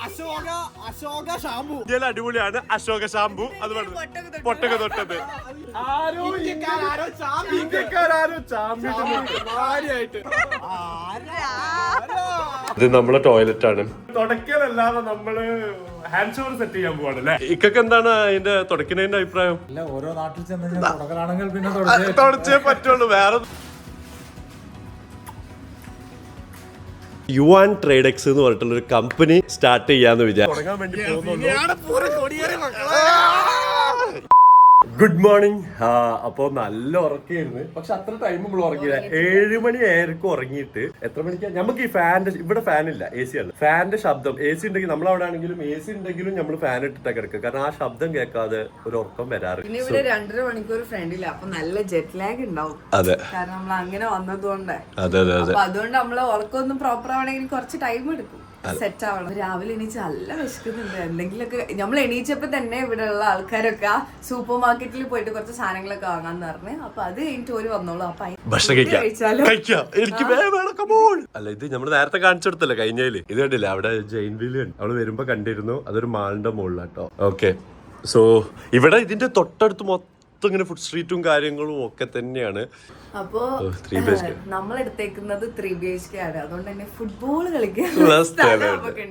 Ashoka shampoo അടിപൊളിയാണ്. Ashoka shampoo അത് പൊട്ടൊക്കെ തൊട്ടത് ഇത് നമ്മളെ ടോയ്ലറ്റ് ആണ്. തുടക്കലല്ലാതെ നമ്മള് ഹാൻഡ് ഷവർ സെറ്റ് ചെയ്യാൻ പോവാണ് അല്ലേ? ഇക്കൊക്കെ എന്താണ് അതിന്റെ തുടക്കുന്നതിന്റെ അഭിപ്രായം? ഓരോ നാട്ടിൽ ചെന്ന് തുടക്കലാണെങ്കിൽ പിന്നെ തുടച്ചേ പറ്റുള്ളൂ. വേറെ യുവാൻ ട്രേഡെക്സ് എന്ന് പറഞ്ഞിട്ടുള്ള ഒരു കമ്പനി സ്റ്റാർട്ട് ചെയ്യാന്ന് വിചാരിച്ചു. Good morning. അപ്പൊ നല്ല ഉറക്കായിരുന്നു. പക്ഷെ അത്ര ടൈം നമ്മൾ ഉറങ്ങിയില്ല. 7 മണി ആയിരിക്കും ഉറങ്ങിയിട്ട്. എത്ര മണിക്കാ നമുക്ക് ഈ ഫാനിന്റെ ഇവിടെ ഫാനില്ല, എ സി ആണ്. ഫാനിന്റെ ശബ്ദം എ സി ഉണ്ടെങ്കിൽ നമ്മളവിടെ ആണെങ്കിലും എ സി ഉണ്ടെങ്കിലും നമ്മൾ ഫാൻ ഇട്ടിട്ടാ കിടക്കുക. കാരണം ആ ശബ്ദം കേൾക്കാതെ ഒരു ഉറക്കം വരാറ്. പിന്നെ ഇവിടെ 2.5 മണിക്കൂർ ഫ്രണ്ടില്ല, അപ്പൊ നല്ല ജെറ്റ് ലാഗ് ഉണ്ടാവും. അതെ, കാരണം നമ്മൾ അങ്ങനെ വന്നതുകൊണ്ട്. അതെ അതെ അതെ. അപ്പൊ അതുകൊണ്ട് നമ്മള് ഉറക്കമൊന്നും പ്രോപ്പർ ആവണമെങ്കിൽ കുറച്ച് ടൈം എടുക്കും, സെറ്റ് ആവണം. രാവിലെ എണീച്ച് നല്ല വിശക്കുന്നുണ്ട്. എന്തെങ്കിലുമൊക്കെ നമ്മൾ എണീച്ചപ്പോ തന്നെ ഇവിടെ ഉള്ള ആൾക്കാരൊക്കെ സൂപ്പർ മാർക്കറ്റിൽ പോയിട്ട് കുറച്ച് സാധനങ്ങളൊക്കെ വാങ്ങാന്ന് പറഞ്ഞ്, അപ്പൊ അത് കഴിഞ്ഞിട്ട് ഓര് വന്നോളൂ. അപ്പൊ അല്ല, ഇത് നമ്മള് നേരത്തെ കാണിച്ചെടുത്തല്ലേ കഴിഞ്ഞാല്. ഇത് കണ്ടില്ല, അവിടെ ജെയിൻ വീല് അവള് വരുമ്പോ കണ്ടിരുന്നു. അതൊരു മാളിന്റെ മുകളിലാട്ടോ. ഓക്കെ, സോ ഇവിടെ ഇതിന്റെ തൊട്ടടുത്ത് മൊത്തം ഇങ്ങനെ ഫുഡ് സ്ട്രീറ്റും കാര്യങ്ങളും ഒക്കെ തന്നെയാണ്. അപ്പോ നമ്മൾ എടുത്തേക്കുന്നത് 3 BHK ആണ്. അതുകൊണ്ട് തന്നെ ഫുട്ബോൾ കളിക്കാൻ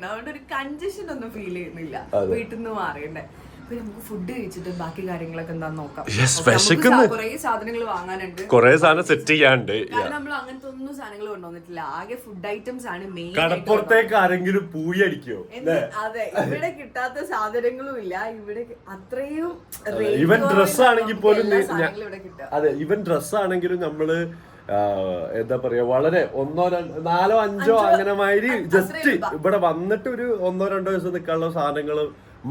അതുകൊണ്ട് ഒരു കൺജഷൻ ഒന്നും ഫീൽ ചെയ്യുന്നില്ല. വീട്ടിൽ നിന്ന് മാറിയണ്ടേ. നമുക്ക് ഫുഡ് കഴിച്ചിട്ട് ബാക്കി കാര്യങ്ങളൊക്കെ എന്താന്ന് നോക്കാം. കുറെ സാധനങ്ങൾ വാങ്ങാനുണ്ട്, കുറെ സാധനം സെറ്റ് ചെയ്യാണ്ട്. നമ്മൾ അങ്ങനത്തെ ഒന്നും സാധനങ്ങൾ കൊണ്ടുവന്നിട്ടില്ല. ആകെ ഫുഡ് ഐറ്റംസ് ആണ് മെയിൻ. കടപ്പുറത്തേക്ക് ആരെങ്കിലും പൂയി അടിക്കോ? അതെ, ഇവിടെ കിട്ടാത്ത സാധനങ്ങളും ഇല്ല. ഇവിടെ അത്രയും ഇവൻ ഡ്രസ് ആണെങ്കിൽ പോലും അതെ, ഇവൻ ഡ്രസ് ആണെങ്കിലും നമ്മള് എന്താ പറയാ, വളരെ 1 4 5 അങ്ങനെ മാതിരി ജസ്റ്റ് ഇവിടെ വന്നിട്ട് ഒരു 1 2 ദിവസം നിൽക്കാനുള്ള സാധനങ്ങൾ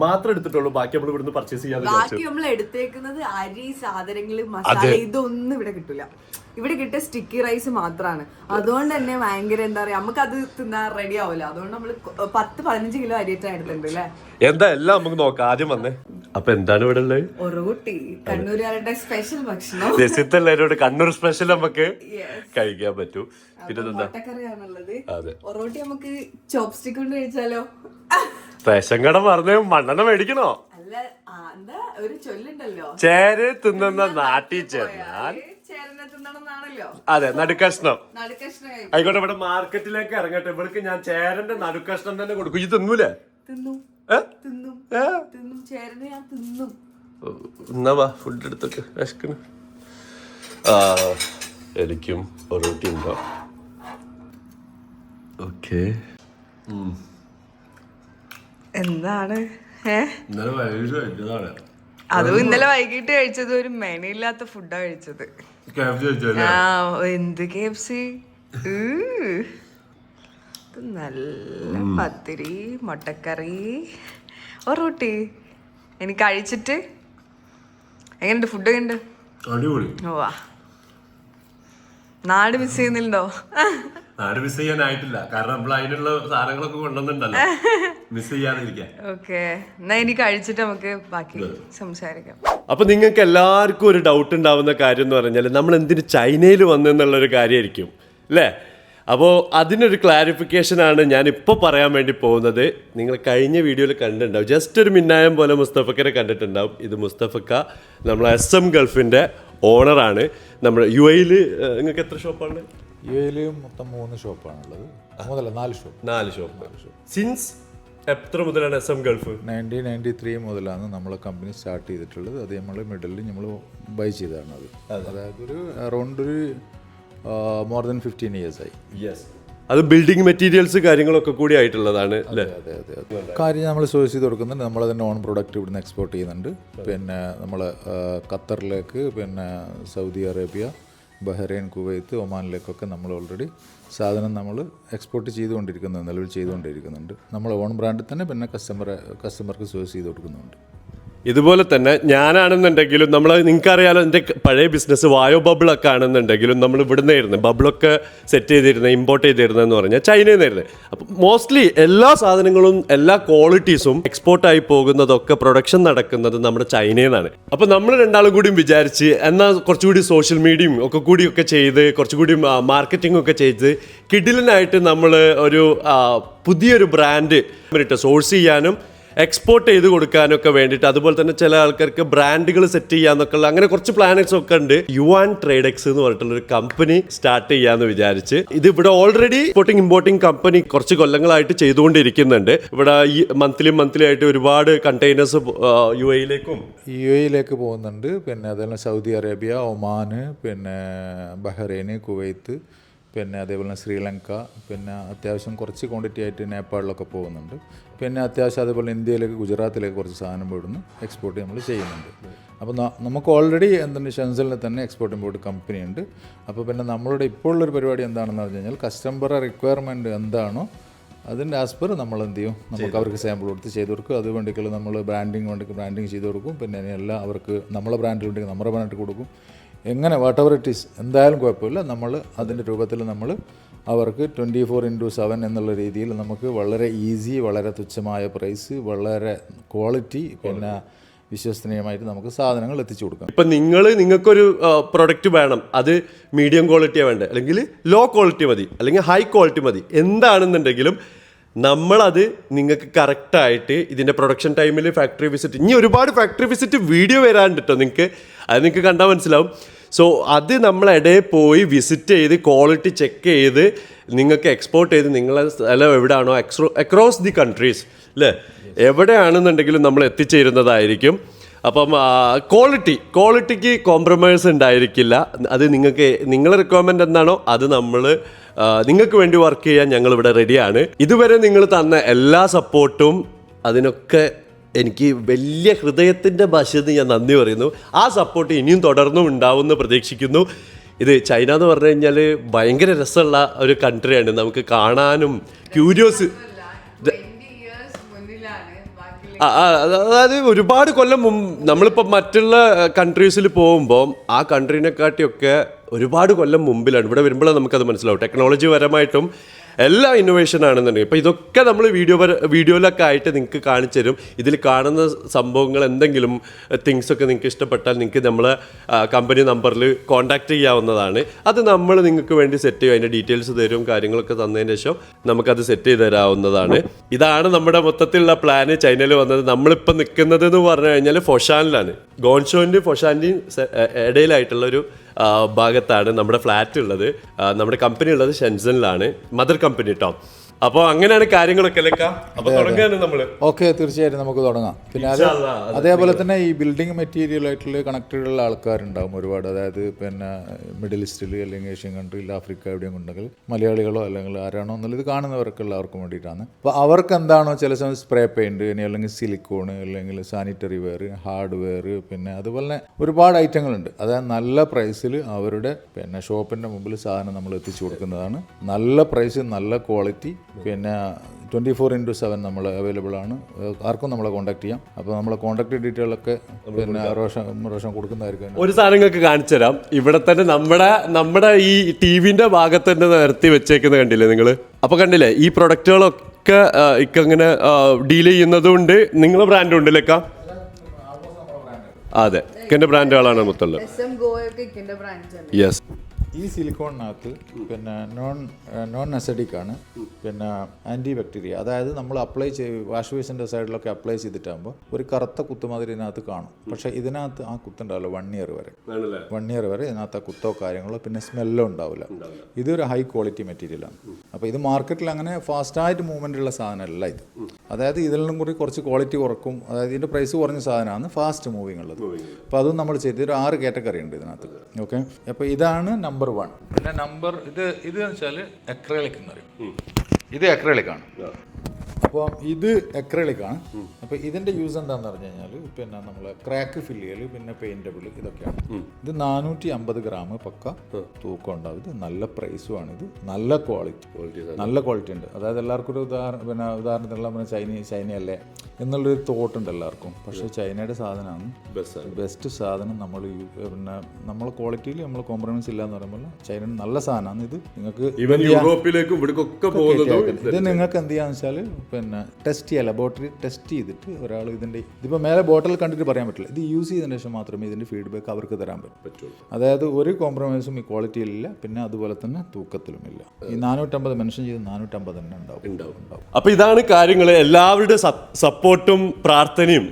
മാത്രം എടുത്തിട്ടുള്ളൂ. ബാക്കി നമ്മൾ ഇവിടുന്ന് പർച്ചേസ് ചെയ്യാൻ. ബാക്കി നമ്മൾ എടുത്തേക്കുന്നത് അരി, സാധനങ്ങൾ, മസാല, ഇതൊന്നും ഇവിടെ കിട്ടില്ല. ഇവിടെ കിട്ടിയ സ്റ്റിക്കി റൈസ് മാത്രമാണ്. അതുകൊണ്ട് തന്നെ ഭയങ്കര എന്താ പറയാ, നമുക്ക് അത് തിന്നാൻ റെഡി ആവില്ല. അതുകൊണ്ട് നമ്മള് 10-15 കിലോ അരിയേറ്റാണ് എടുത്തിട്ടുണ്ട് അല്ലേ. എന്താ എല്ലാം നമുക്ക് നോക്കാം. ആദ്യം വന്നേ. അപ്പൊ എന്താണ് ഇവിടെ ഉള്ളത്? ഒറോട്ടി, കണ്ണൂരുകാരുടെ സ്പെഷ്യൽ ഭക്ഷണം. രസിത്തല്ലാരോട് കണ്ണൂർ സ്പെഷ്യൽ നമുക്ക് കഴിക്കാൻ പറ്റൂ. പിന്നെ മുട്ടക്കറിയാണുള്ളത്. ഒറോട്ടി നമുക്ക് ചോപ്സ്റ്റിക് കൊണ്ട് കഴിച്ചാലോ? റേഷൻ കട പറഞ്ഞ മണ്ണെണ്ണ മേടിക്കണോ? അല്ല, എന്താ ഒരു ചൊല്ലുണ്ടല്ലോ, ചേര് തിന്നുന്ന നാട്ടിൽ ചെന്നാൽ അതെ നടുക്കഷ്ണം. ആയിക്കോട്ടെ, ഇവിടെ മാർക്കറ്റിലേക്ക് ഇറങ്ങട്ടെ. ഇവൾക്ക് ഞാൻ ചേരന്റെ നടുക്കഷ്ണം തന്നെ കൊടുക്കും. ഇത് തിന്നൂലേ? എന്നാ വാ, ഫുഡ് എടുത്തൊക്കെ വിശക്കണ്. എനിക്കും ഒറോട്ടി ഉണ്ടോ? ഓക്കെ. എന്താണ് ഇന്നലെ അതും ഇന്നലെ വൈകിട്ട് കഴിച്ചത് ഒരു മെനയില്ലാത്ത ഫുഡാ കഴിച്ചത്. എന്ത് KFC? നല്ല പത്തിരി, മുട്ടക്കറി, ഒറോട്ടി. എനിക്ക് കഴിച്ചിട്ട് എങ്ങനെയുണ്ട് ഫുഡ്? എങ്ങനെയുണ്ട്? ഓ, നാട് മിസ് ചെയ്യുന്നില്ലോ? നാട് മിസ് ചെയ്യാനായിട്ടില്ല, കാരണം നമ്മൾ അതിനുള്ള സാധനങ്ങളൊക്കെ കൊണ്ടുവന്നിട്ടുണ്ടല്ലോ. മിസ് ചെയ്യാതിരിക്കാൻ. ഓക്കെ, എന്നാ ഇനി കഴിച്ചിട്ട് നമുക്ക് ബാക്കി സംസാരിക്കാം. അപ്പൊ നിങ്ങൾക്ക് എല്ലാവർക്കും ഒരു ഡൗട്ട് ഉണ്ടാവുന്ന കാര്യം എന്ന് പറഞ്ഞാൽ നമ്മൾ എന്തിന് ചൈനയിൽ വന്നെന്നുള്ളൊരു കാര്യമായിരിക്കും അല്ലേ? അപ്പോൾ അതിനൊരു ക്ലാരിഫിക്കേഷനാണ് ഞാനിപ്പോൾ പറയാൻ വേണ്ടി പോകുന്നത്. നിങ്ങൾ കഴിഞ്ഞ വീഡിയോയിൽ കണ്ടിട്ടുണ്ടാവും, ജസ്റ്റ് ഒരു മിന്നായം പോലെ മുസ്തഫക്കനെ കണ്ടിട്ടുണ്ടാവും. ഇത് മുസ്തഫക്ക നമ്മളെ SM ഗൾഫിൻ്റെ ഓണറാണ്. നമ്മുടെ UAE നിങ്ങൾക്ക് എത്ര ഷോപ്പാണ്? UAE മൊത്തം 3 ഷോപ്പാണുള്ളത്. 4 ഷോപ്പ്. സിൻസ് എത്ര മുതലാണ് SM ഗൾഫ്? 1993 മുതലാണ് നമ്മളെ കമ്പനി സ്റ്റാർട്ട് ചെയ്തിട്ടുള്ളത്. അത് നമ്മൾ മിഡിലിൽ നമ്മൾ ബൈ ചെയ്തതാണ്. അതായത് ഒരു അറൗണ്ട് ഒരു മോർ ദാൻ 15 years ആയി. യെസ്, അത് ബിൽഡിംഗ് മെറ്റീരിയൽസ് കാര്യങ്ങളൊക്കെ കൂടി ആയിട്ടുള്ളതാണ് അല്ലേ? അതെ. കാര്യം നമ്മൾ സോഴ്സ് ചെയ്ത് കൊടുക്കുന്നുണ്ട്. നമ്മൾ തന്നെ ഓൺ പ്രൊഡക്റ്റ് ഇവിടുന്ന് എക്സ്പോർട്ട് ചെയ്യുന്നുണ്ട്. പിന്നെ നമ്മൾ ഖത്തറിലേക്ക്, പിന്നെ സൗദി അറേബ്യ, ബഹ്റൈൻ, കുവൈത്ത്, ഒമാനിലേക്കൊക്കെ നമ്മൾ ഓൾറെഡി സാധനം നമ്മൾ എക്സ്പോർട്ട് നിലവിൽ ചെയ്തുകൊണ്ടിരിക്കുന്നുണ്ട്. നമ്മൾ ഓൺ ബ്രാൻഡിൽ തന്നെ പിന്നെ കസ്റ്റമർക്ക് സോഴ്സ് ചെയ്ത് കൊടുക്കുന്നുണ്ട്. ഇതുപോലെ തന്നെ ഞാനാണെന്നുണ്ടെങ്കിലും നമ്മൾ നിങ്ങൾക്കറിയാലോ എൻ്റെ പഴയ ബിസിനസ് വായോ ബബിളൊക്കെ ആണെന്നുണ്ടെങ്കിലും നമ്മൾ ഇവിടുന്ന് ആയിരുന്നു ബബിളൊക്കെ സെറ്റ് ചെയ്തിരുന്നത് ഇമ്പോർട്ട് ചെയ്തിരുന്നതെന്ന് പറഞ്ഞാൽ ചൈനയിൽ നിന്നായിരുന്നു. അപ്പം മോസ്റ്റ്ലി എല്ലാ സാധനങ്ങളും എല്ലാ ക്വാളിറ്റീസും എക്സ്പോർട്ടായി പോകുന്നതൊക്കെ പ്രൊഡക്ഷൻ നടക്കുന്നത് നമ്മുടെ ചൈനയിൽ നിന്നാണ്. അപ്പോൾ നമ്മൾ രണ്ടാളും കൂടിയും വിചാരിച്ച് എന്നാൽ കുറച്ചുകൂടി സോഷ്യൽ മീഡിയയും ഒക്കെ കൂടിയൊക്കെ ചെയ്ത് കുറച്ചുകൂടി മാർക്കറ്റിംഗ് ഒക്കെ ചെയ്ത് കിഡിലിനായിട്ട് നമ്മൾ ഒരു പുതിയൊരു ബ്രാൻഡ് സോഴ്സ് ചെയ്യാനും എക്സ്പോർട്ട് ചെയ്ത് കൊടുക്കാനൊക്കെ വേണ്ടിയിട്ട്, അതുപോലെ തന്നെ ചില ആൾക്കാർക്ക് ബ്രാൻഡുകൾ സെറ്റ് ചെയ്യാന്നൊക്കെ ഉള്ള അങ്ങനെ കുറച്ച് പ്ലാനറ്റ്സ് ഒക്കെ ഉണ്ട്. യുവാൻ ട്രേഡെക്സ് എന്ന് പറഞ്ഞിട്ടുള്ളൊരു കമ്പനി സ്റ്റാർട്ട് ചെയ്യാന്ന് വിചാരിച്ച് ഇത് ഇവിടെ ഓൾറെഡി എക്സ്പോർട്ടിംഗ് ഇമ്പോർട്ടിംഗ് കമ്പനി കുറച്ച് കൊല്ലങ്ങളായിട്ട് ചെയ്തുകൊണ്ടിരിക്കുന്നുണ്ട്. ഇവിടെ ഈ മന്ത്ലി ആയിട്ട് ഒരുപാട് കണ്ടെയ്നേഴ്സ് യു എയിലേക്ക് പോകുന്നുണ്ട്. പിന്നെ അതേപോലെ സൗദി അറേബ്യ, ഒമാന്, പിന്നെ ബഹ്റൈൻ, കുവൈത്ത്, പിന്നെ അതേപോലെ ശ്രീലങ്ക, പിന്നെ അത്യാവശ്യം കുറച്ച് ക്വാണ്ടിറ്റി ആയിട്ട് നേപ്പാളിലൊക്കെ പോകുന്നുണ്ട്. പിന്നെ അത്യാവശ്യം അതേപോലെ ഇന്ത്യയിലേക്ക് ഗുജറാത്തിലേക്ക് കുറച്ച് സാധനം ഇവിടുന്ന് എക്സ്പോർട്ട് നമ്മൾ ചെയ്യുന്നുണ്ട്. അപ്പോൾ നമുക്ക് ഓൾറെഡി എന്താണ് ഷെൻസലിൽ തന്നെ എക്സ്പോർട്ട് ഇമ്പോർട്ട് കമ്പനി ഉണ്ട്. അപ്പോൾ പിന്നെ നമ്മളുടെ ഇപ്പോൾ ഉള്ളൊരു പരിപാടി എന്താണെന്ന് പറഞ്ഞു കഴിഞ്ഞാൽ കസ്റ്റമറുടെ റിക്വയർമെൻറ്റ് എന്താണോ അതിൻ്റെ ആസ് പെർ നമ്മൾ എന്ത് ചെയ്യും, നമുക്ക് അവർക്ക് സാമ്പിൾ കൊടുത്ത് ചെയ്ത് കൊടുക്കും. അത് വേണ്ടിക്കുള്ള നമ്മൾ ബ്രാൻഡിങ് ചെയ്ത് കൊടുക്കും. പിന്നെ എല്ലാം അവർക്ക് നമ്മളെ ബ്രാൻഡിലുണ്ടെങ്കിൽ നമ്മുടെ ബ്രാൻഡ് കൊടുക്കും. എങ്ങനെ വാട്ട് എവർ ഇറ്റ് ഈസ് എന്തായാലും കുഴപ്പമില്ല, നമ്മൾ അതിൻ്റെ രൂപത്തിൽ നമ്മൾ അവർക്ക് 24/7 എന്നുള്ള രീതിയിൽ നമുക്ക് വളരെ ഈസി, വളരെ തുച്ഛമായ പ്രൈസ്, വളരെ ക്വാളിറ്റി, പിന്നെ വിശ്വസനീയമായിട്ട് നമുക്ക് സാധനങ്ങൾ എത്തിച്ചു കൊടുക്കാം. ഇപ്പം നിങ്ങൾക്കൊരു പ്രൊഡക്റ്റ് വേണം, അത് മീഡിയം ക്വാളിറ്റിയാണ് വേണ്ടത്, അല്ലെങ്കിൽ ലോ ക്വാളിറ്റി മതി, അല്ലെങ്കിൽ ഹൈ ക്വാളിറ്റി മതി, എന്താണെന്നുണ്ടെങ്കിലും നമ്മളത് നിങ്ങൾക്ക് കറക്റ്റായിട്ട് ഇതിൻ്റെ പ്രൊഡക്ഷൻ ടൈമിൽ ഫാക്ടറി വിസിറ്റ്, ഇനി ഒരുപാട് ഫാക്ടറി വിസിറ്റ് വീഡിയോ വരാണ്ട് കേട്ടോ, നിങ്ങൾക്ക് കണ്ടാൽ മനസ്സിലാവും. സോ അത് നമ്മളിടയിൽ പോയി വിസിറ്റ് ചെയ്ത് ക്വാളിറ്റി ചെക്ക് ചെയ്ത് നിങ്ങൾക്ക് എക്സ്പോർട്ട് ചെയ്ത് നിങ്ങളെ സ്ഥലം എവിടെയാണോ അക്രോസ് ദി കൺട്രീസ് അല്ലേ, എവിടെയാണെന്നുണ്ടെങ്കിലും നമ്മൾ എത്തിച്ചേരുന്നതായിരിക്കും. അപ്പം ക്വാളിറ്റിക്ക് കോംപ്രമൈസ് ഉണ്ടായിരിക്കില്ല. അത് നിങ്ങളെ റിക്വയർമെൻറ്റ് എന്താണോ അത് നിങ്ങൾക്ക് വേണ്ടി വർക്ക് ചെയ്യാൻ ഞങ്ങളിവിടെ റെഡിയാണ്. ഇതുവരെ നിങ്ങൾ തന്ന എല്ലാ സപ്പോർട്ടും അതിനൊക്കെ എനിക്ക് വലിയ ഹൃദയത്തിൻ്റെ ഭാഷയിൽ ഞാൻ നന്ദി പറയുന്നു. ആ സപ്പോർട്ട് ഇനിയും തുടർന്നും ഉണ്ടാവുമെന്ന് പ്രതീക്ഷിക്കുന്നു. ഇത് ചൈന എന്ന് പറഞ്ഞു കഴിഞ്ഞാൽ ഭയങ്കര രസമുള്ള ഒരു കൺട്രിയാണ്, നമുക്ക് കാണാനും അതായത് ഒരുപാട് കൊല്ലം നമ്മളിപ്പോൾ മറ്റുള്ള കൺട്രീസിൽ പോകുമ്പോൾ ആ കൺട്രീനെക്കാട്ടിയൊക്കെ ഒരുപാട് കൊല്ലം മുമ്പിലാണ്. ഇവിടെ വരുമ്പോഴാണ് നമുക്കത് മനസ്സിലാവും. ടെക്നോളജി പരമായിട്ടും എല്ലാ ഇന്നോവേഷൻ ആണെന്നുണ്ടെങ്കിൽ ഇപ്പോൾ ഇതൊക്കെ നമ്മൾ വീഡിയോയിലൊക്കെ ആയിട്ട് നിങ്ങൾക്ക് കാണിച്ചു തരും. ഇതിൽ കാണുന്ന സംഭവങ്ങൾ എന്തെങ്കിലും തിങ്സൊക്കെ നിങ്ങൾക്ക് ഇഷ്ടപ്പെട്ടാൽ നിങ്ങൾക്ക് നമ്മളെ കമ്പനി നമ്പറിൽ കോൺടാക്റ്റ് ചെയ്യാവുന്നതാണ്. അത് നമ്മൾ നിങ്ങൾക്ക് വേണ്ടി സെറ്റ് ചെയ്യും, അതിൻ്റെ ഡീറ്റെയിൽസ് തരും, കാര്യങ്ങളൊക്കെ തന്നതിന് ശേഷം നമുക്കത് സെറ്റ് ചെയ്ത് തരാവുന്നതാണ്. ഇതാണ് നമ്മുടെ മൊത്തത്തിലുള്ള പ്ലാന് ചൈനയിൽ വന്നത്. നമ്മളിപ്പോൾ നിൽക്കുന്നത് എന്ന് പറഞ്ഞു കഴിഞ്ഞാൽ ഫൊഷാനിലാണ്. ഗോൺഷോൻ്റെയും ഫൊഷാൻ്റെയും ഇടയിലായിട്ടുള്ളൊരു ഭാഗത്താണ് നമ്മുടെ ഫ്ലാറ്റ് ഉള്ളത്. നമ്മുടെ കമ്പനി ഉള്ളത് ഷെൻസനിലാണ്, മദർ കമ്പനി കേട്ടോ. അപ്പോൾ അങ്ങനെയാണ് കാര്യങ്ങളൊക്കെ അല്ലേ? അപ്പോൾ തുടങ്ങാണ് നമ്മൾ. ഓക്കെ, തീർച്ചയായിട്ടും നമുക്ക് തുടങ്ങാം. പിന്നെ അതേപോലെ തന്നെ ഈ ബിൽഡിംഗ് മെറ്റീരിയലായിട്ടുള്ള കണക്റ്റഡുള്ള ആൾക്കാരുണ്ടാവും ഒരുപാട്. അതായത് പിന്നെ മിഡിൽ ഈസ്റ്റിൽ അല്ലെങ്കിൽ ഏഷ്യൻ കൺട്രിയിൽ, ആഫ്രിക്ക എവിടെയും ഉണ്ടെങ്കിൽ മലയാളികളോ അല്ലെങ്കിൽ ആരാണോ എന്നുള്ളത് കാണുന്നവർക്ക് എല്ലാവർക്കും വേണ്ടിയിട്ടാണ്. അപ്പോൾ അവർക്ക് എന്താണോ ചില സമയം സ്പ്രേ പെയിൻറ്റ്, ഇനി അല്ലെങ്കിൽ സിലിക്കോൺ, അല്ലെങ്കിൽ സാനിറ്ററി വെയർ, ഹാർഡ്വെയർ, പിന്നെ അതുപോലെ ഒരുപാട് ഐറ്റങ്ങളുണ്ട്. അതായത് നല്ല പ്രൈസിൽ അവരുടെ പിന്നെ ഷോപ്പിൻ്റെ മുമ്പിൽ സാധനം നമ്മൾ എത്തിച്ചു കൊടുക്കുന്നതാണ്. നല്ല പ്രൈസ്, നല്ല ക്വാളിറ്റി, പിന്നെ 24/7 നമ്മൾ അവൈലബിൾ ആണ്. ആർക്കും നമ്മളെ കോൺടാക്ട് ചെയ്യാം. അപ്പോൾ നമ്മളെ കോൺടാക്ട് ഡീറ്റെയിലൊക്കെ പിന്നെ റോഷൻ കൊടുക്കുന്നതായിരിക്കും. ഒരു സാധനങ്ങൾക്ക് കാണിച്ചു തരാം. ഇവിടെ തന്നെ നമ്മുടെ ഈ ടിവിന്റെ ഭാഗത്ത് തന്നെ നിരത്തി വെച്ചേക്കുന്നത് കണ്ടില്ലേ നിങ്ങൾ? അപ്പോൾ കണ്ടില്ലേ ഈ പ്രൊഡക്റ്റുകളൊക്കെ ഇക്കങ്ങനെ ഡീൽ ചെയ്യുന്നതുകൊണ്ട് നിങ്ങളെ ബ്രാൻഡ് ഉണ്ട് ലേക്ക? അതെ, ഇക്കൻ്റെ ബ്രാൻഡുകളാണ് മൊത്തമുള്ളത്. യെസ്. ഈ സിലിക്കോണിനകത്ത് പിന്നെ നോൺ അസിഡിക് ആണ്, പിന്നെ ആൻറ്റി ബാക്ടീരിയ. അതായത് നമ്മൾ അപ്ലൈ വാഷ് ബേസിൻ്റെ സൈഡിലൊക്കെ അപ്ലൈ ചെയ്തിട്ടാകുമ്പോൾ ഒരു കറുത്ത കുത്തുമാതിരി ഇതിനകത്ത് കാണും. പക്ഷേ ഇതിനകത്ത് ആ കുത്തുണ്ടാവില്ല 1 ഇയർ വരെ. 1 ഇയർ വരെ ഇതിനകത്ത് ആ കുത്തോ കാര്യങ്ങളോ പിന്നെ സ്മെല്ലോ ഉണ്ടാവില്ല. ഇതൊരു ഹൈ ക്വാളിറ്റി മെറ്റീരിയലാണ്. അപ്പോൾ ഇത് മാർക്കറ്റിൽ അങ്ങനെ ഫാസ്റ്റായിട്ട് മൂവ്മെൻ്റ് ഉള്ള സാധനമല്ല ഇത്. അതായത് ഇതിൽ നിന്നും കൂടി കുറച്ച് ക്വാളിറ്റി കുറക്കും. അതായത് ഇതിൻ്റെ പ്രൈസ് കുറഞ്ഞ സാധനമാണ് ഫാസ്റ്റ് മൂവിങ് ഉള്ളത്. അപ്പോൾ അതും നമ്മൾ ചെയ്ത് ഒരു 6 കാറ്റഗറി ഉണ്ട് ഇതിനകത്ത്. ഓക്കെ, അപ്പോൾ ഇതാണ് നമ്പർ 1. പിന്നെ നമ്പർ ഇത് വെച്ചാൽ അക്രലിക് എന്ന് പറയും. ഇത് അക്രലിക്കാണ്. അപ്പോൾ ഇത് അക്രലിക്കാണ്. അപ്പോൾ ഇതിൻ്റെ യൂസ് എന്താണെന്ന് പറഞ്ഞു കഴിഞ്ഞാൽ പിന്നെ നമ്മൾ ക്രാക്ക് ഫില്ല് ചെയ്യൽ, പിന്നെ പെയിൻറ്റബിൾ, ഇതൊക്കെയാണ്. ഇത് 450 ഗ്രാം പക്ക തൂക്കം ഉണ്ടാവും. ഇത് നല്ല പ്രൈസുമാണ്. ഇത് നല്ല ക്വാളിറ്റി ഉണ്ട്. അതായത് എല്ലാവർക്കും ഒരു ഉദാഹരണത്തിനുള്ള ചൈനയല്ലേ, എന്നുള്ളൊരു തോട്ടുണ്ട് എല്ലാവർക്കും. പക്ഷേ ചൈനയുടെ സാധനമാണ് ബെസ്റ്റ് ബെസ്റ്റ് സാധനം. നമ്മൾ പിന്നെ നമ്മളെ ക്വാളിറ്റിയിൽ നമ്മൾ കോംപ്രമൈസ് ഇല്ല എന്ന് പറയുമ്പോൾ ചൈന നല്ല സാധനമാണ്. ഇത് നിങ്ങൾക്ക് ഈവൻ യൂറോപ്പിലേക്കും ഇവിടേക്കൊക്കെ പോകുന്നത് ഇത് നിങ്ങൾക്ക് എന്ത് ചെയ്യാന്ന് വെച്ചാൽ പിന്നെ ടെസ്റ്റ് ചെയ്യുക, ലബോറട്ടറി ടെസ്റ്റ് ചെയ്തിട്ട് ഒരാൾ ഇതിപ്പോൾ മേലെ ബോട്ടിൽ കണ്ടിട്ട് പറയാൻ പറ്റില്ല. ഇത് യൂസ് ചെയ്തതിന് ശേഷം മാത്രമേ ഇതിൻ്റെ ഫീഡ്ബാക്ക് അവർക്ക് തരാൻ പറ്റുള്ളൂ. അതായത് ഒരു കോംപ്രമൈസും ഈ ക്വാളിറ്റിയിലില്ല, പിന്നെ അതുപോലെ തന്നെ തൂക്കത്തിലുമില്ല. ഈ 450 മെൻഷൻ ചെയ്ത് 450 തന്നെ ഉണ്ടാവും. അപ്പൊ ഇതാണ് കാര്യങ്ങൾ. എല്ലാവരുടെ സപ്പോർട്ടും പ്രാർത്ഥനയും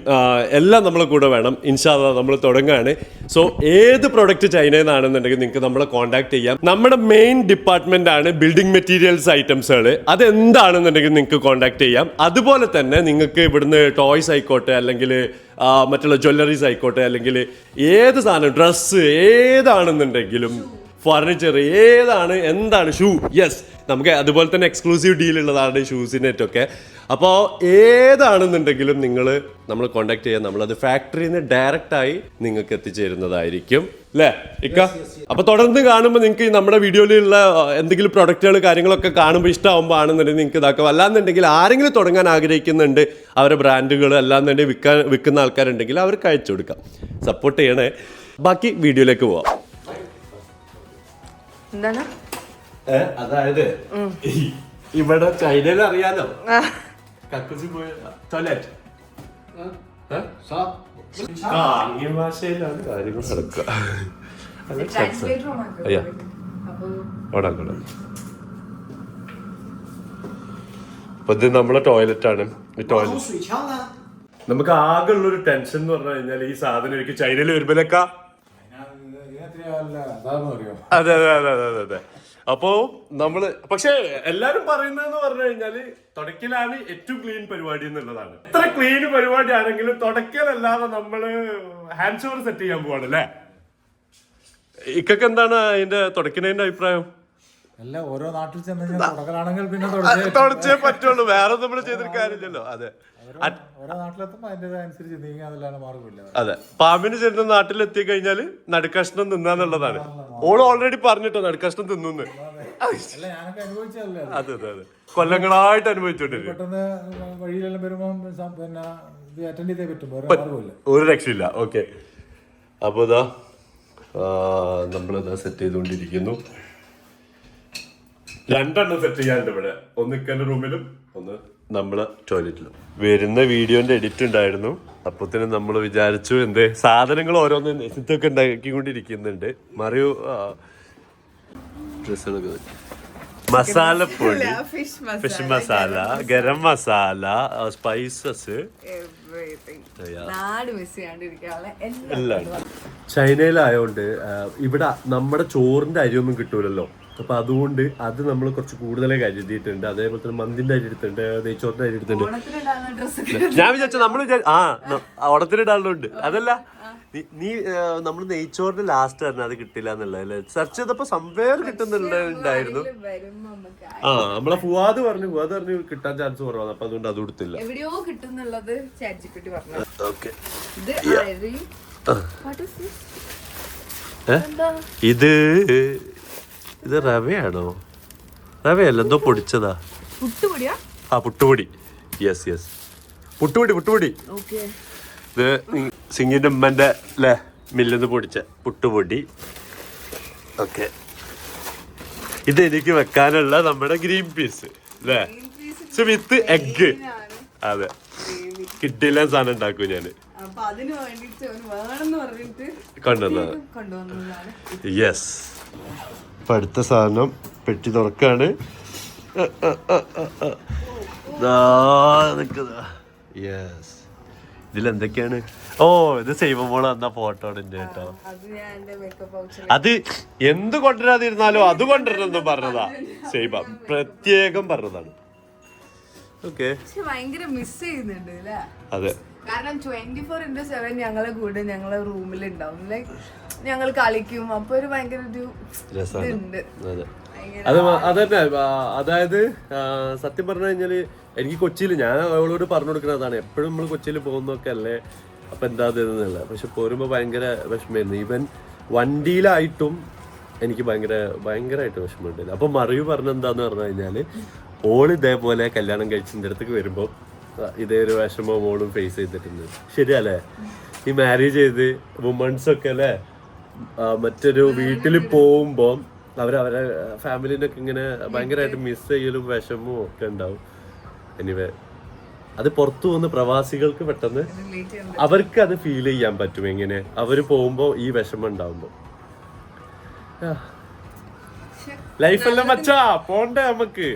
എല്ലാം നമ്മളെ കൂടെ വേണം. ഇൻഷാ അല്ലാഹ് നമ്മൾ തുടങ്ങുകയാണ്. സോ ഏത് പ്രൊഡക്റ്റ് ചൈനയിൽ നിന്നാണെന്നുണ്ടെങ്കിൽ നിങ്ങൾക്ക് നമ്മളെ കോൺടാക്ട് ചെയ്യാം. നമ്മുടെ മെയിൻ ഡിപ്പാർട്ട്മെന്റ് ആണ് ബിൽഡിംഗ് മെറ്റീരിയൽസ് ഐറ്റംസുകൾ. അതെന്താണെന്നുണ്ടെങ്കിൽ നിങ്ങൾക്ക് കോൺടാക്ട് ചെയ്യാം. അതുപോലെ തന്നെ നിങ്ങൾക്ക് ഇവിടുന്ന് ടോയ്സ് ആയിക്കോട്ടെ, അല്ലെങ്കിൽ മറ്റുള്ള ജ്വല്ലറീസ് ആയിക്കോട്ടെ, അല്ലെങ്കിൽ ഏത് സാധനം, ഡ്രസ്സ് ഏതാണെന്നുണ്ടെങ്കിലും, ഫർണിച്ചർ ഏതാണ്, എന്താണ്, ഷൂ, യെസ്, നമുക്ക് അതുപോലെ തന്നെ എക്സ്ക്ലൂസീവ് ഡീൽ ഉള്ളതാണ് ഷൂസിനൊക്കെ. അപ്പോൾ ഏതാണെന്നുണ്ടെങ്കിലും നിങ്ങൾ നമ്മൾ കോൺടാക്ട് ചെയ്യാം. നമ്മളത് ഫാക്ടറിയിൽ നിന്ന് ഡയറക്റ്റായി നിങ്ങൾക്ക് എത്തിച്ചേരുന്നതായിരിക്കും, അല്ലേ ഇക്ക? അപ്പോൾ തുടർന്ന് കാണുമ്പോൾ നിങ്ങൾക്ക് നമ്മുടെ വീഡിയോയിലുള്ള എന്തെങ്കിലും പ്രൊഡക്റ്റുകൾ കാര്യങ്ങളൊക്കെ കാണുമ്പോൾ ഇഷ്ടമാകുമ്പോൾ ആണെന്നുണ്ടെങ്കിൽ നിങ്ങൾക്ക് ഇതാക്കാം. അല്ലാന്നുണ്ടെങ്കിൽ ആരെങ്കിലും തുടങ്ങാൻ ആഗ്രഹിക്കുന്നുണ്ട്, അവരുടെ ബ്രാൻഡുകൾ അല്ലാന്നുണ്ടെങ്കിൽ വിൽക്കുന്ന ആൾക്കാരുണ്ടെങ്കിൽ അവർക്ക് അയച്ചു കൊടുക്കാം. സപ്പോർട്ട് ചെയ്യണേ. ബാക്കി വീഡിയോയിലേക്ക് പോവാം. എന്താണ്? അതായത് ഇവിടെ ചൈനയിൽ അറിയാലോ, കക്കൂസി പോയ ടോയ്ലറ്റ് ആംഗ്യ ഭാഷയിലാണ് കാര്യങ്ങൾ നടക്കുക. അപ്പൊ ഇത് നമ്മളെ ടോയ്ലറ്റ് ആണ്. ഈ ടോയ്ലറ്റ് നമുക്ക് ആകെ ഉള്ളൊരു ടെൻഷൻ എന്ന് പറഞ്ഞു കഴിഞ്ഞാൽ ഈ സാധനം എനിക്ക് ചൈനയിൽ വരുമ്പോഴേക്കാ. അതെ അതെ അതെ അതെ അതെ. അപ്പോ നമ്മള് പക്ഷെ എല്ലാരും പറയുന്നതെന്ന് പറഞ്ഞു കഴിഞ്ഞാല് തുടക്കലാണ് ഏറ്റവും ക്ലീൻ പരിപാടി എന്നുള്ളതാണ്. എത്ര ക്ലീൻ പരിപാടി ആണെങ്കിലും തുടക്കലല്ലാതെ നമ്മള് ഹാൻഡ് ഷവർ സെറ്റ് ചെയ്യാൻ പോവാണ്, അല്ലേ? ഇക്കൊക്കെ എന്താണ് അതിന്റെ തുടക്കുന്നതിന്റെ അഭിപ്രായം? അല്ല, ഓരോ നാട്ടിൽ ചെന്ന് തുടക്കലാണെങ്കിൽ പിന്നെ തുടച്ചേ പറ്റുള്ളൂ, വേറെ നമ്മൾ ചെയ്തിട്ട് കാര്യമില്ലല്ലോ. അതെ, ഓരോ നാട്ടിലെത്തുമ്പോൾ അതിൻ്റെതനുസരിച്ച് നീങ്ങാന്നല്ലാതെ മാർഗമില്ല. അതെ, പാമ്പിന് ചെന്ന് നാട്ടിലെത്തി കഴിഞ്ഞാല് നടുക്കഷ്ണം തിന്നാന്നുള്ളതാണ്. ഓള് ഓൾറെഡി പറഞ്ഞിട്ടോ നടുക്കഷ്ണം തിന്നുന്ന്. അതെ അതെ അതെ, കൊല്ലങ്ങളായിട്ട് അനുഭവിച്ചോണ്ടിരിക്കും. പെട്ടെന്ന് വഴിയിലെല്ലാം വരുമ്പോൾ പിന്നെ ഇത് അറ്റൻഡ് ചെയ്തേ പറ്റും, ഒരു രക്ഷയില്ല. ഓക്കെ, അപ്പൊ ഇതാ നമ്മളിതാ സെറ്റ് ചെയ്തുകൊണ്ടിരിക്കുന്നു. 2 എണ്ണം സെറ്റ് ചെയ്യാനുണ്ട് ഇവിടെ. ഒന്ന് ഇക്കന്റെ റൂമിലും ഒന്ന് നമ്മളെ ടോയ്ലറ്റിലും. വരുന്ന വീഡിയോന്റെ എഡിറ്റ് ഉണ്ടായിരുന്നു. അപ്പത്തിന് നമ്മൾ വിചാരിച്ചു എന്ത് സാധനങ്ങൾ ഓരോന്ന് നെസിത്തൊക്കെ ഉണ്ടാക്കിക്കൊണ്ടിരിക്കുന്നുണ്ട്. മറിയു ഡ്രസ്സുകളൊക്കെ, മസാലപ്പൊടി, ഫിഷ് മസാല, ഗരം മസാല, സ്പൈസസ് എല്ലാം. ചൈനയിലായോണ്ട് ഇവിടെ നമ്മുടെ ചോറിന്റെ അരിയൊന്നും കിട്ടൂലല്ലോ. അപ്പൊ അതുകൊണ്ട് അത് നമ്മൾ കുറച്ച് കൂടുതലേ കരുതിയിട്ടുണ്ട്. അതേപോലെ തന്നെ മന്തിന്റെ അരി എടുത്തിട്ടുണ്ട്, നെയ്ച്ചോറിന്റെ അരി എടുത്തിട്ടുണ്ട്. ഞാൻ വിചാരിച്ചു നമ്മൾ ഓണത്തിനിടാനുണ്ട്. അതല്ല, നീ നമ്മൾ നെയ്ച്ചോറിന്റെ ലാസ്റ്റ് തന്നെ അത് കിട്ടില്ല എന്നുള്ളതല്ലേ സെർച്ച് ചെയ്തപ്പോ സംവേർ കിട്ടുന്നുണ്ടായിരുന്നു. നമ്മളെ ഫുവാദ് പറഞ്ഞു കിട്ടാൻ ചാൻസ് കുറവാണ്. അപ്പൊ അതുകൊണ്ട് അത് കൊടുത്തില്ല. എവിടെയോ കിട്ടുന്നുള്ളത് ഓക്കെ, ഇത് റവയാണോ? റവയല്ല, എന്തോ പൊടിച്ചതാ. പുട്ടുപൊടി. യെസ് യെസ്, പുട്ടുപൊടി. ഇത് സിംഗിന്റെ ഉമ്മന്റെ അല്ലേ മില്ലെന്ന് പൊടിച്ച പുട്ടുപൊടി. ഓക്കെ, ഇത് എനിക്ക് വെക്കാനുള്ള നമ്മുടെ ഗ്രീൻ പീസ് അല്ലേ, വിത്ത് എഗ്. അതെ, കിട്ടില്ല സാധനം ഉണ്ടാക്കും ഞാന്. കൊണ്ടുവന്നതാണ്. യെസ്, ഇപ്പൊ അടുത്ത സാധനം പെട്ടി തുറക്കാണ്. യെസ്, ഇതിലെന്തൊക്കെയാണ്? ഓ, ഇത് സൈവമോള് തന്ന ഫോട്ടോ ഉണ്ട് കേട്ടോ. അത് എന്ത് കൊണ്ടുവരാതിരുന്നാലും അത് കൊണ്ടുവരണമെന്നും പറഞ്ഞതാ. സൈബ പ്രത്യേകം പറഞ്ഞതാണ്. ഓക്കെ, ഭയങ്കര മിസ് ചെയ്യുന്നുണ്ട് അല്ലേ? അതെ, കാരണം 24/7 ഞങ്ങളെ കൂടെ ഞങ്ങളെ റൂമിലുണ്ടാവും. ലൈക്ക് ഞങ്ങൾ കളിക്കും. അപ്പൊ ഒരു ഭയങ്കര ഒരു ഇതുണ്ട്. അത് അതന്നെ. അതായത് സത്യം പറഞ്ഞു കഴിഞ്ഞാല് എനിക്ക് കൊച്ചിയിൽ ഞാൻ അവളോട് പറഞ്ഞു കൊടുക്കുന്നതാണ്, എപ്പോഴും നമ്മൾ കൊച്ചിയിൽ പോകുന്നൊക്കെ അല്ലേ, അപ്പൊ എന്താ ഇതെന്നല്ല. പക്ഷെ പോരുമ്പോ ഭയങ്കര വിഷമായിരുന്നു. ഈവൻ വണ്ടിയിലായിട്ടും എനിക്ക് ഭയങ്കരമായിട്ട് വിഷമമുണ്ടായിരുന്നു. അപ്പൊ മറിയു പറഞ്ഞെന്താന്ന് പറഞ്ഞു കഴിഞ്ഞാല്, ഓള് ഇതേപോലെ കല്യാണം കഴിച്ചിൻ്റെ അടുത്തേക്ക് വരുമ്പോൾ ഇതേ ഒരു വിഷമം മോളും ഫേസ് ചെയ്തിട്ടുണ്ട്. ശരിയല്ലേ? ഈ മാരേജ് ചെയ്ത് വുമൺസ് ഒക്കെ അല്ലേ മറ്റൊരു വീട്ടിൽ പോകുമ്പോൾ അവരവരെ ഫാമിലിനൊക്കെ ഇങ്ങനെ ഭയങ്കരമായിട്ട് മിസ് ചെയ്യലും വിഷമവും ഒക്കെ ഉണ്ടാവും. എനിവേ അത് പുറത്തു പോകുന്ന പ്രവാസികൾക്ക് പെട്ടെന്ന് അവർക്ക് അത് ഫീൽ ചെയ്യാൻ പറ്റും. എങ്ങനെ അവർ പോകുമ്പോൾ ഈ വിഷമം ഉണ്ടാവുമ്പോൾ ലൈഫെല്ലാം മച്ചാ പോണ്ടേ നമുക്ക്.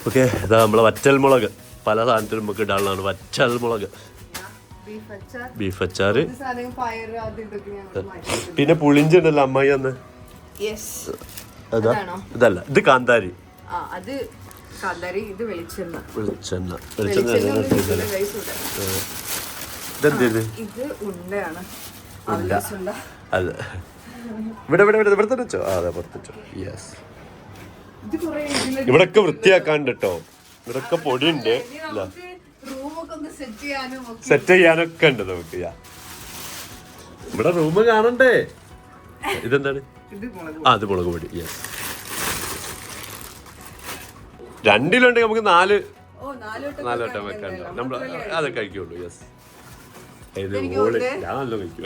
ഓക്കെ, ഇതാ നമ്മളെ വറ്റൽ മുളക് പല സാധനത്തിലും നമുക്ക് ഇടാനുള്ളതാണ്. വറ്റൽ മുളക്, ബീഫ് അച്ചാറ്, പിന്നെ പുളിഞ്ചി ഉണ്ടല്ലോ അമ്മായി അന്ന്. ഇതല്ല, ഇത് കാന്താരി. വെളിച്ചെണ്ണ. ഇതെന്ത്? അതെ, ഇവിടെ തന്നെ വെച്ചോ. അതെ, പുറത്ത് വെച്ചോ. യെസ്, ഇവിടൊക്കെ വൃത്തിയാക്കാണ്ട് കേട്ടോ. ഇവിടൊക്കെ പൊടിയുണ്ട്, സെറ്റ് ചെയ്യാനൊക്കെ ഉണ്ട് നമുക്ക്. ഇവിടെ റൂം കാണണ്ടേ? ഇതെന്താണ്? അത് മുളക് പൊടി. യെസ്, 2 കിലോ ഉണ്ടെങ്കിൽ നമുക്ക് 4 വട്ടം വെക്കാണ്ട് നമ്മൾ അത് കഴിക്കുള്ളൂ. യെസ്, ഇത് ഓള് ഞാൻ നല്ല കഴിക്കും.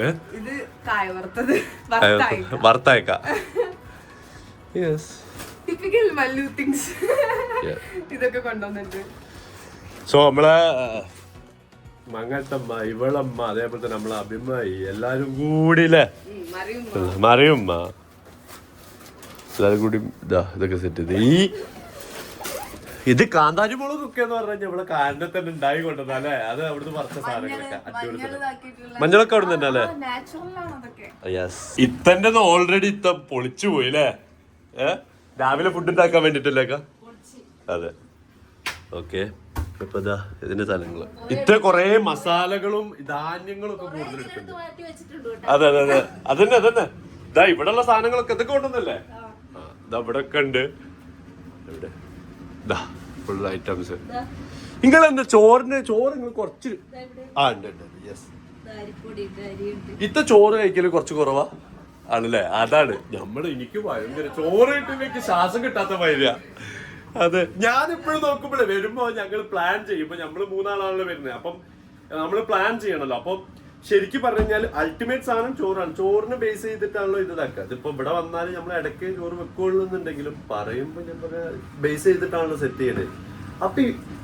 വറുത്തയക്ക. യെസ്, ഇതൊക്കെ കൊണ്ടുവന്നിട്ട് സോ നമ്മളെ മങ്ങത്തമ്മ, ഇവളമ്മ, അതേപോലെ തന്നെ നമ്മളെ അഭിമായി എല്ലാരും കൂടിയില്ലേ, മറിയുമ്മ എല്ലാരും കൂടി ഇതൊക്കെ സെറ്റ് ചെയ്ത്. ഇത് കാന്താരി മുളകൊക്കെ എന്ന് പറഞ്ഞാൽ ഇവിടെ കാരനെ തന്നെ ഉണ്ടായി കൊണ്ടുവന്നല്ലേ. അത് അവിടുന്ന് പറിച്ച സാധനങ്ങളൊക്കെ അടിപൊളി. മഞ്ഞളൊക്കെ അവിടെ തന്നെ അല്ലേ? യെസ്, ഇത്തന്റെ ഓൾറെഡി ഇത്ത പൊളിച്ചു പോയി അല്ലേ? രാവിലെ ഫുഡ് ഉണ്ടാക്കാൻ വേണ്ടിട്ടല്ലേക്ക? അതെ, ഓക്കെ. ഇപ്പൊ ഇതാ ഇതിന്റെ സ്ഥലങ്ങള് ഇത്ര കൊറേ മസാലകളും ധാന്യങ്ങളും ഒക്കെ കൂടുതൽ എടുത്തിട്ടുണ്ട്. അതെ അതെ അതെ, അതന്നെ ഇതാ ഇവിടെയുള്ള സാധനങ്ങളൊക്കെ ഇതൊക്കെ കൊണ്ടുവന്നല്ലേ? ഇതാ ഇവിടെ ഒക്കെ ഉണ്ട്. ഇവിടെ ഫുൾ ഐറ്റംസ്. നിങ്ങളെന്താ ചോറ് നിങ്ങൾ കുറച്ച് ഉണ്ട്. യെസ്, ഇത്ത ചോറ് കഴിക്കല് കുറച്ച് കുറവാ ആണല്ലേ? അതാണ് എനിക്ക് ഭയങ്കര ചോറ് കിട്ടുമ്പോ ശ്വാസം കിട്ടാത്ത വരിക. അതെ, ഞാനിപ്പോഴും നോക്കുമ്പോഴേ വരുമ്പോ ഞങ്ങൾ പ്ലാൻ ചെയ്യുമ്പോ നമ്മള് 3 ആളാണല്ലോ വരുന്നത്. അപ്പം നമ്മള് പ്ലാൻ ചെയ്യണല്ലോ. അപ്പം ശരിക്കും പറഞ്ഞു കഴിഞ്ഞാൽ അൾട്ടിമേറ്റ് സാധനം ചോറാണ്. ചോറിന് ബേസ് ചെയ്തിട്ടാണല്ലോ ഇത് ഇതാക്കുക. ഇതിപ്പോ ഇവിടെ വന്നാലും നമ്മൾ ഇടയ്ക്ക് ചോറ് വെക്കുള്ളൂന്നുണ്ടെങ്കിലും പറയുമ്പോ നമ്മൾ ബേസ് ചെയ്തിട്ടാണല്ലോ സെറ്റ് ചെയ്യുന്നത്. അപ്പൊ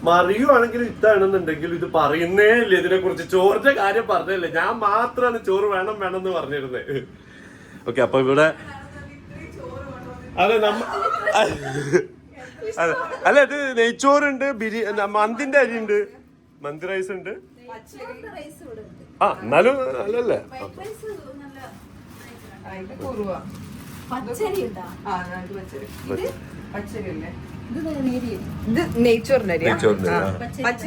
മറിയുവാണെങ്കിലും ഇതാണെന്നുണ്ടെങ്കിലും ഇത് പറയുന്നേ ഇല്ല ഇതിനെ കുറിച്ച്. ചോറിന്റെ കാര്യം പറഞ്ഞല്ലേ, ഞാൻ മാത്രമാണ് ചോറ് വേണം എന്ന് പറഞ്ഞിരുന്നത്. ഓക്കെ, അപ്പൊ ഇവിടെ അതെ അല്ല, ഇത് നെയ്ച്ചോറുണ്ട്, മന്തിന്റെ അരി ഉണ്ട്, മന്തി റൈസ് ഉണ്ട്. എന്നാലും അല്ലല്ലേ,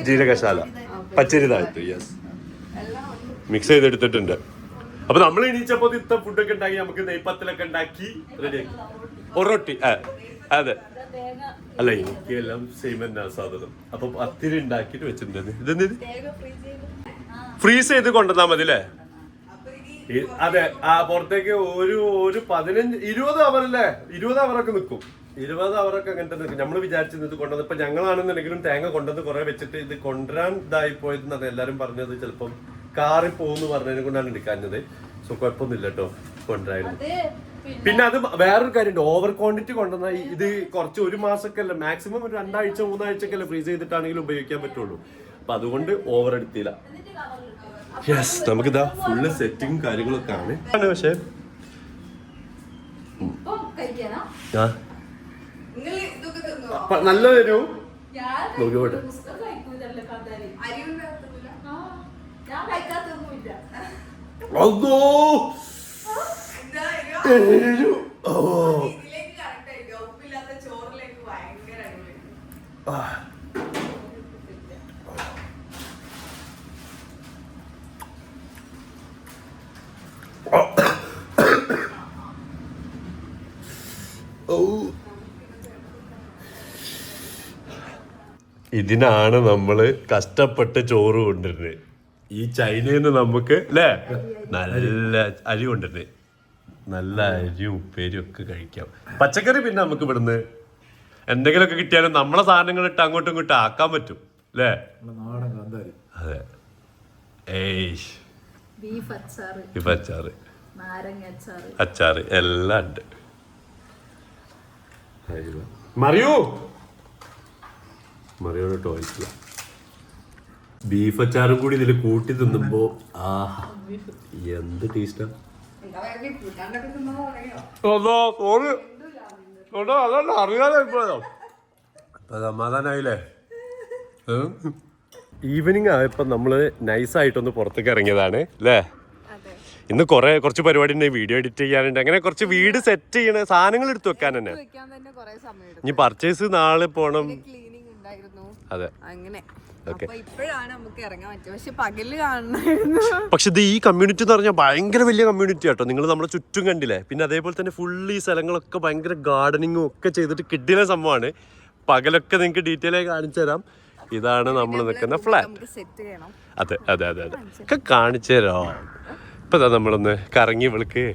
ജീരകശാല പച്ചരി താഴ്ത്തു. യെസ്, മിക്സ് ചെയ്തെടുത്തിട്ടുണ്ട്. അപ്പൊ നമ്മൾ എണീച്ചപ്പോ ഇത്ത ഫുഡൊക്കെ ഉണ്ടാക്കി നമുക്ക് നെയ്പത്തിലൊക്കെ ഉണ്ടാക്കി റെഡിയാക്കി. ഒറൊട്ടി, അതെ അല്ല, എനിക്കെല്ലാം സെയിം തന്നെ സാധനം. അപ്പൊ പത്തിരി ഉണ്ടാക്കിട്ട് വെച്ചിട്ടുണ്ട്. ഇതെന്ത് ഫ്രീസ് ചെയ്ത് കൊണ്ടുവന്നാ മതി അല്ലേ? അതെ, പുറത്തേക്ക് ഒരു 15-20 അവർ അല്ലേ? 20 അവറൊക്കെ നിൽക്കും. 20 അവറൊക്കെ അങ്ങനത്തെ നിൽക്കും. നമ്മൾ വിചാരിച്ചത് ഇത് കൊണ്ടുവന്ന് ഇപ്പൊ ഞങ്ങളാണെന്നുണ്ടെങ്കിലും തേങ്ങ കൊണ്ടുവന്ന് കുറെ വെച്ചിട്ട് ഇത് കൊണ്ടുവരാൻ ഇതായി പോയത് എല്ലാരും പറഞ്ഞത് ചിലപ്പം കാറിൽ പോകുന്നു പറഞ്ഞതിനെ കൊണ്ടാണ് എടുക്കാഞ്ഞത്. സോ കുഴപ്പമൊന്നുമില്ല കേട്ടോ, കൊണ്ടുവരായിരുന്നു. പിന്നെ അത് വേറൊരു കാര്യമുണ്ട്, ഓവർ ക്വാണ്ടിറ്റി കൊണ്ടുവന്ന ഇത് കുറച്ച് 1 മാസമൊക്കെ അല്ല, മാക്സിമം ഒരു 2 ആഴ്ച 3 ആഴ്ചയൊക്കെ അല്ലേ ഫ്രീസ് ചെയ്തിട്ടാണെങ്കിലും ഉപയോഗിക്കാൻ പറ്റുള്ളൂ. അപ്പൊ അതുകൊണ്ട് ഓവർ എടുത്തില്ല. യെസ്, നമുക്കിതാ ഫുള്ള് സെറ്റിങ് കാര്യങ്ങളൊക്കെ ആണ്. പക്ഷെ നല്ല വരൂ നോക്കിക്കോട്ടെ. അതോ ഇതിനാണ് നമ്മള് കഷ്ടപ്പെട്ട് ചോറ് കൊണ്ടിരുന്നത്. ഈ ചൈനയിൽ നിന്ന് നമുക്ക് അല്ലേ നല്ല അരി കൊണ്ടിരുന്നത്. നല്ല അരിയും ഉപ്പേരിയും ഒക്കെ കഴിക്കാം. പച്ചക്കറി പിന്നെ നമുക്ക് ഇവിടുന്ന് എന്തെങ്കിലുമൊക്കെ കിട്ടിയാലും നമ്മളെ സാധനങ്ങൾ ഇട്ട് അങ്ങോട്ടും ഇങ്ങോട്ടും ആക്കാൻ പറ്റും അല്ലേ? നാടൻ കാന്താരി. അതെ. ഏയ് ബീഫ് അച്ചാറ്, ബീഫ് അച്ചാറ്, നാരങ്ങ അച്ചാറ്, അച്ചാറ് എല്ലാം ഉണ്ട്. മറിയോടെ ടോയ്ലറ്റില്ല. ബീഫ് അച്ചാറും കൂടി ഇതിൽ കൂട്ടി തിന്നുമ്പോ എന്ത് ടേസ്റ്റാ. സമാധാനായില്ലേ? ഈവനിങ് ആയപ്പോ നമ്മള് നൈസായിട്ടൊന്ന് പുറത്തേക്ക് ഇറങ്ങിയതാണ് അല്ലേ? ഇന്ന് കുറച്ച് പരിപാടി ഉണ്ട്, വീഡിയോ എഡിറ്റ് ചെയ്യാനുണ്ട്, അങ്ങനെ കുറച്ച് വീട് സെറ്റ് ചെയ്യണ സാധനങ്ങൾ എടുത്തു വെക്കാൻ തന്നെ. ഇനി പർച്ചേസ് നാളെ പോണം. അതെ, അങ്ങനെ ഇപ്പോഴാണ് നമുക്ക് ഇറങ്ങാൻ പറ്റും. പക്ഷെ പകല് കാണണമായിരുന്നു. പക്ഷെ ഇത് ഈ കമ്മ്യൂണിറ്റി എന്ന് പറഞ്ഞാൽ ഭയങ്കര വലിയ കമ്മ്യൂണിറ്റി ആട്ടോ. നിങ്ങൾ നമ്മുടെ ചുറ്റും കണ്ടില്ലേ? പിന്നെ അതേപോലെ തന്നെ ഫുള്ള് ഈ സ്ഥലങ്ങളൊക്കെ ഭയങ്കര ഗാർഡനിങ്ങും ഒക്കെ ചെയ്തിട്ട് കിട്ടിയ സംഭവമാണ്. പകലൊക്കെ നിങ്ങൾക്ക് ഡീറ്റെയിൽ ആയി കാണിച്ചു തരാം. ഇതാണ് നമ്മൾ നിൽക്കുന്ന ഫ്ലാറ്റ്. അതെ അതെ അതെ അതെ ഒക്കെ കാണിച്ചു തരാം. ഇപ്പൊ നമ്മളൊന്ന് കറങ്ങി വിളിക്ക്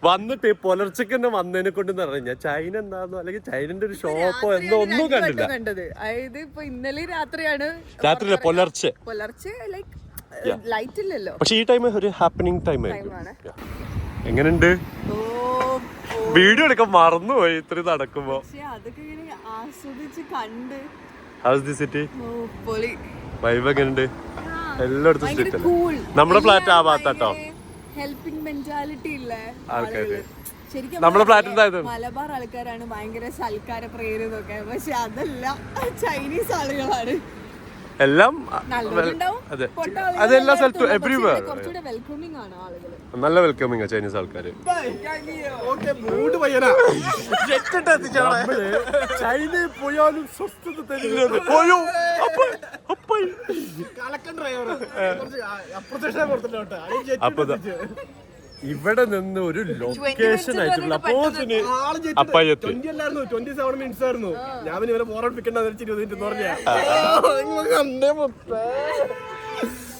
വന്നിട്ട് പുലർച്ചക്ക് തന്നെ വന്നതിനെ കൊണ്ട് പറഞ്ഞാൽ ചൈന എന്താന്നോ അല്ലെങ്കിൽ ചൈനന്റെ ഒരു ഷോപ്പോ എന്തോ ഒന്നും കണ്ടില്ല. അതായത് ഇപ്പൊ ഇന്നലെ രാത്രിയാണ്, രാത്രിയില്ല പുലർച്ചെ ലൈറ്റ് ഇല്ലല്ലോ. പക്ഷെ ഈ ടൈം ഒരു ഹാപ്പനിങ് ടൈം ആയിരുന്നു. എങ്ങനെയുണ്ട്? വീഡിയോ എടുക്കാൻ മറന്നുപോയി ഇത്രയും നടക്കുമ്പോ. അതൊക്കെ ഇങ്ങനെ ആസ്വദിച്ച് കണ്ട്. ഹൗസ് ദി സിറ്റി വൈബ് എങ്ങനെയുണ്ട്? എല്ലായിടത്തും സ്ട്രീറ്റ് അല്ലേ? cool. നമ്മുടെ ഫ്ലാറ്റ് ആ ഭാഗത്താട്ടോ. ഹെൽപ്പിംഗ് മെന്റാലിറ്റി ഇല്ലേ ആൾക്കാര്. ശരിക്കും നമ്മുടെ ഫ്ലാറ്റ് മലബാർ ആൾക്കാരാണ് ഭയങ്കര സൽക്കാര പ്രേരിതൊക്കെ. പക്ഷെ അതല്ല, ചൈനീസ് ആളുകളാണ് എല്ലാം. നല്ലതുണ്ടാവും, അതെ, പൊട്ട അതെല്ലാ സ്ഥലത്തും എവ്രിവെയർ കുറച്ചുകൂടെ വെൽക്കമിങ് ആണ് ആളുകള്. നല്ല വെൽക്കമിങ് ചൈനീസ് ആൾക്കാര്. ചൈനയിൽ പോയാലും സ്വസ്ഥത തരുന്നത്. അപ്പൊ ഇവിടെ നിന്ന് ഒരു ലൊക്കേഷൻ ആയിട്ടുള്ള അപ്പോസിന് അപ്പായത്ത് 27 മിനിറ്റ്സ് ആയിരുന്നു. ഞാൻ ഇവരെ ബോറടിപ്പിക്കണ്ട 20 മിനിറ്റ് പറഞ്ഞ.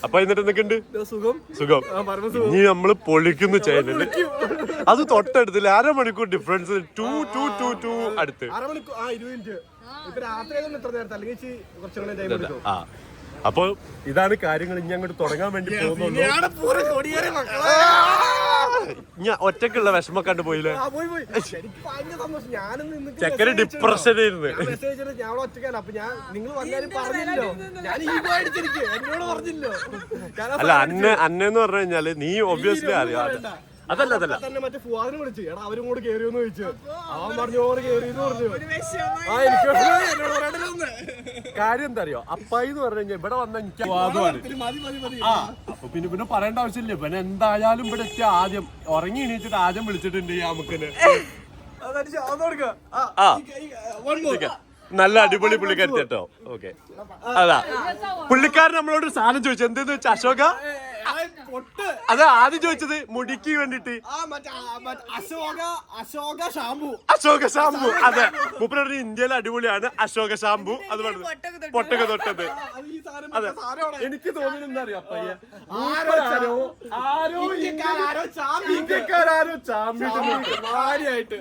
അപ്പൊ എന്നിട്ട് എന്തൊക്കെയുണ്ട്? സുഖം സുഖം. ഇനി നമ്മള് പൊളിക്കുന്നു ചൈനയില്. അത് തൊട്ടടുത്തില്ല, 1/2 മണിക്കൂർ ഡിഫറൻസ്. 2 അടുത്ത് 20 മിനിറ്റ്. ഇപ്പൊ രാത്രി എത്ര നേരത്തെ അല്ലെങ്കിൽ കുറച്ചുകൂടെ ടൈം എടുക്കും. അപ്പൊ ഇതാണ് കാര്യങ്ങൾ. ഇനി അങ്ങോട്ട് തുടങ്ങാൻ വേണ്ടി പോകുന്നു. ഞാൻ ഒറ്റക്കുള്ള വിഷമം കണ്ടു പോയില്ലേ? ചെക്കന് ഡിപ്രഷനായിരുന്നു. ഞാൻ ഒറ്റക്കല്ല. അപ്പൊ ഞാൻ നിങ്ങൾ വന്നാലും പറഞ്ഞില്ലോ, ഞാൻ എന്നോട് പറഞ്ഞില്ലോ. അല്ല അന്നെന്ന് പറഞ്ഞു കഴിഞ്ഞാല് നീ ഒബ്വിയസ്ലി അറിയാം. അതല്ല തന്നെ മറ്റേ ഫുവാദിനെ വിളിച്ചു, എടാ അവരും കൂടെ കേറിയോന്ന് ചോദിച്ചു. അവൻ പറഞ്ഞു കേറിയെന്ന് പറഞ്ഞു. കാര്യം എന്താ അറിയോ? അപ്പായി എന്ന് പറഞ്ഞു കഴിഞ്ഞാൽ ഇവിടെ വന്ന എനിക്ക് അപ്പൊ പിന്നെ പറയേണ്ട ആവശ്യമില്ല. പിന്നെ എന്തായാലും ഇവിടെ എത്തിയ ആദ്യം ഉറങ്ങി എണീച്ചിട്ട് ആദ്യം വിളിച്ചിട്ടുണ്ട് ഈ അമുക്കിന്. നല്ല അടിപൊളി പുള്ളിക്കാരത്തി കേട്ടോ. ഓക്കെ, അതാ പുള്ളിക്കാരൻ നമ്മളോട് ഒരു സാധനം ചോദിച്ചു. എന്തെന്ന് വെച്ചാൽ അശോക, അത് ആദ്യം ചോദിച്ചത് മുടിക്ക് വേണ്ടിട്ട് അശോക ഷാമ്പു. അതെ, മൂപ്പര് ഇന്ത്യയിലെ അടിപൊളിയാണ് അശോക ഷാമ്പു. അത് പൊട്ടൊക്കെ തൊട്ടത്. അതെ, എനിക്ക് തോന്നുന്നു എന്താ അറിയാം,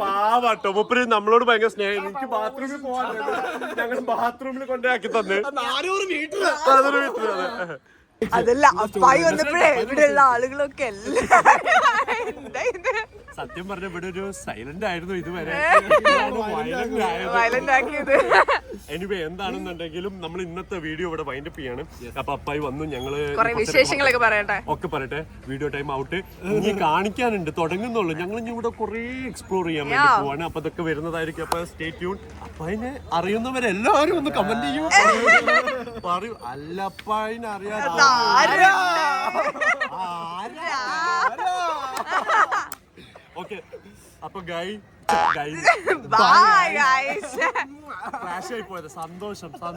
പാവാട്ടോ മൂപ്പര് നമ്മളോട് ഭയങ്കര സ്നേഹം. എനിക്ക് ബാത്റൂമിൽ പോകാനുണ്ട്, ഞങ്ങൾ ബാത്റൂമിൽ കൊണ്ടാക്കി തന്നെ 400 മീറ്റർ. അതല്ല, അപ്പായി വന്നപ്പോഴേ ഇവിടെയുള്ള ആളുകളൊക്കെ സത്യം പറഞ്ഞ ഇവിടെ ഒരു സൈലന്റ് ആയിരുന്നു ഇതുവരെ. എനിവേ എന്താണെന്നുണ്ടെങ്കിലും നമ്മൾ ഇന്നത്തെ വീഡിയോ ഇവിടെ വൈൻഡപ്പ് ചെയ്യാണ്. അപ്പൊ അപ്പായി വന്നു, ഞങ്ങള് വിശേഷങ്ങളൊക്കെ പറയട്ടെ. ഒക്കെ പറയട്ടെ. വീഡിയോ ടൈം ഔട്ട് ഇനി കാണിക്കാനുണ്ട്, തുടങ്ങുന്നുള്ളൂ. ഞങ്ങൾ ഇനി ഇവിടെ കുറെ എക്സ്പ്ലോർ ചെയ്യാൻ വേണ്ടി പോവാണ്. അപ്പൊ ഇതൊക്കെ വരുന്നതായിരിക്കും. അപ്പൊ സ്റ്റേ ട്യൂൺ. അപ്പായിനെ അറിയുന്നവരെല്ലാവരും ഒന്ന് കമന്റ് ചെയ്യൂ, പറയൂ. അല്ല അപ്പായിനെ അറിയാതെ ഓക്കെ. അപ്പൊ ഫ്ലാഷ് ആയി പോയത്. സന്തോഷം. ബൈ.